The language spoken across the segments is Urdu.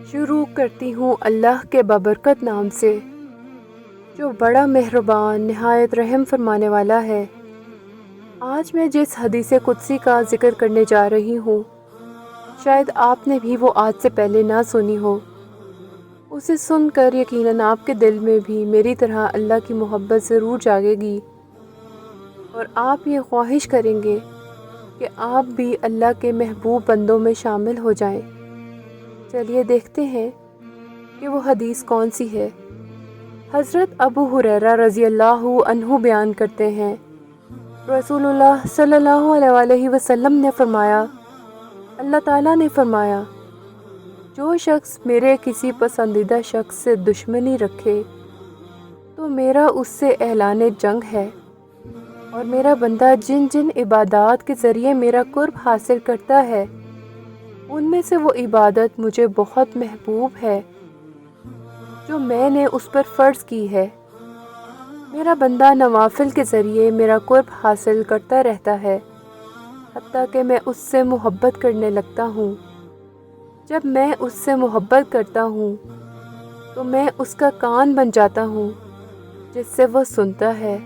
شروع کرتی ہوں اللہ کے بابرکت نام سے، جو بڑا مہربان نہایت رحم فرمانے والا ہے۔ آج میں جس حدیث قدسی کا ذکر کرنے جا رہی ہوں، شاید آپ نے بھی وہ آج سے پہلے نہ سنی ہو۔ اسے سن کر یقیناً آپ کے دل میں بھی میری طرح اللہ کی محبت ضرور جاگے گی، اور آپ یہ خواہش کریں گے کہ آپ بھی اللہ کے محبوب بندوں میں شامل ہو جائیں۔ چلیے دیکھتے ہیں کہ وہ حدیث کون سی ہے۔ حضرت ابو ہریرہ رضی اللہ عنہ بیان کرتے ہیں، رسول اللہ صلی اللہ علیہ وسلم نے فرمایا، اللہ تعالیٰ نے فرمایا، جو شخص میرے کسی پسندیدہ شخص سے دشمنی رکھے تو میرا اس سے اعلان جنگ ہے، اور میرا بندہ جن جن عبادات کے ذریعے میرا قرب حاصل کرتا ہے ان میں سے وہ عبادت مجھے بہت محبوب ہے جو میں نے اس پر فرض کی ہے۔ میرا بندہ نوافل کے ذریعے میرا قرب حاصل کرتا رہتا ہے حتیٰ کہ میں اس سے محبت کرنے لگتا ہوں۔ جب میں اس سے محبت کرتا ہوں تو میں اس کا کان بن جاتا ہوں جس سے وہ سنتا ہے،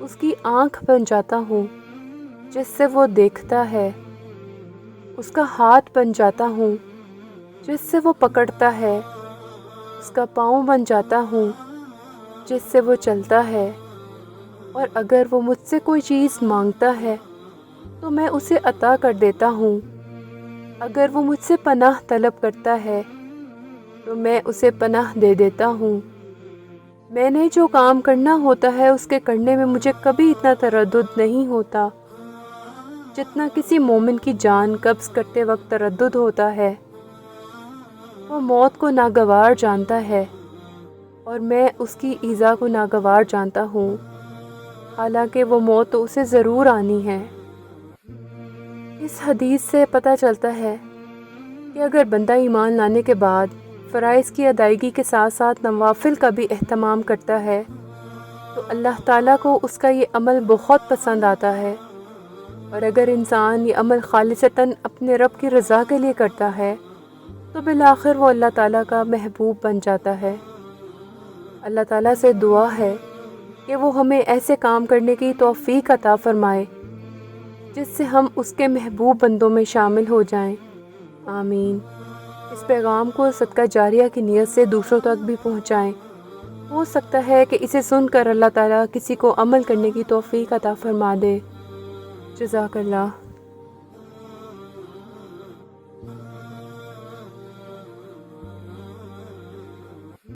اس کی آنکھ بن جاتا ہوں جس سے وہ دیکھتا ہے، اس کا ہاتھ بن جاتا ہوں جس سے وہ پکڑتا ہے، اس کا پاؤں بن جاتا ہوں جس سے وہ چلتا ہے، اور اگر وہ مجھ سے کوئی چیز مانگتا ہے تو میں اسے عطا کر دیتا ہوں۔ اگر وہ مجھ سے پناہ طلب کرتا ہے تو میں اسے پناہ دے دیتا ہوں۔ میں نے جو کام کرنا ہوتا ہے اس کے کرنے میں مجھے کبھی اتنا تردد نہیں ہوتا جتنا کسی مومن کی جان قبض کرتے وقت تردد ہوتا ہے۔ وہ موت کو ناگوار جانتا ہے اور میں اس کی ایذا کو ناگوار جانتا ہوں، حالانکہ وہ موت تو اسے ضرور آنی ہے۔ اس حدیث سے پتہ چلتا ہے کہ اگر بندہ ایمان لانے کے بعد فرائض کی ادائیگی کے ساتھ ساتھ نوافل کا بھی اہتمام کرتا ہے تو اللہ تعالیٰ کو اس کا یہ عمل بہت پسند آتا ہے، اور اگر انسان یہ عمل خالصتاً اپنے رب کی رضا کے لیے کرتا ہے تو بالآخر وہ اللہ تعالیٰ کا محبوب بن جاتا ہے۔ اللہ تعالیٰ سے دعا ہے کہ وہ ہمیں ایسے کام کرنے کی توفیق عطا فرمائے جس سے ہم اس کے محبوب بندوں میں شامل ہو جائیں، آمین۔ اس پیغام کو صدقہ جاریہ کی نیت سے دوسروں تک بھی پہنچائیں۔ ہو سکتا ہے کہ اسے سن کر اللہ تعالیٰ کسی کو عمل کرنے کی توفیق عطا فرما دے۔ جزاک اللہ۔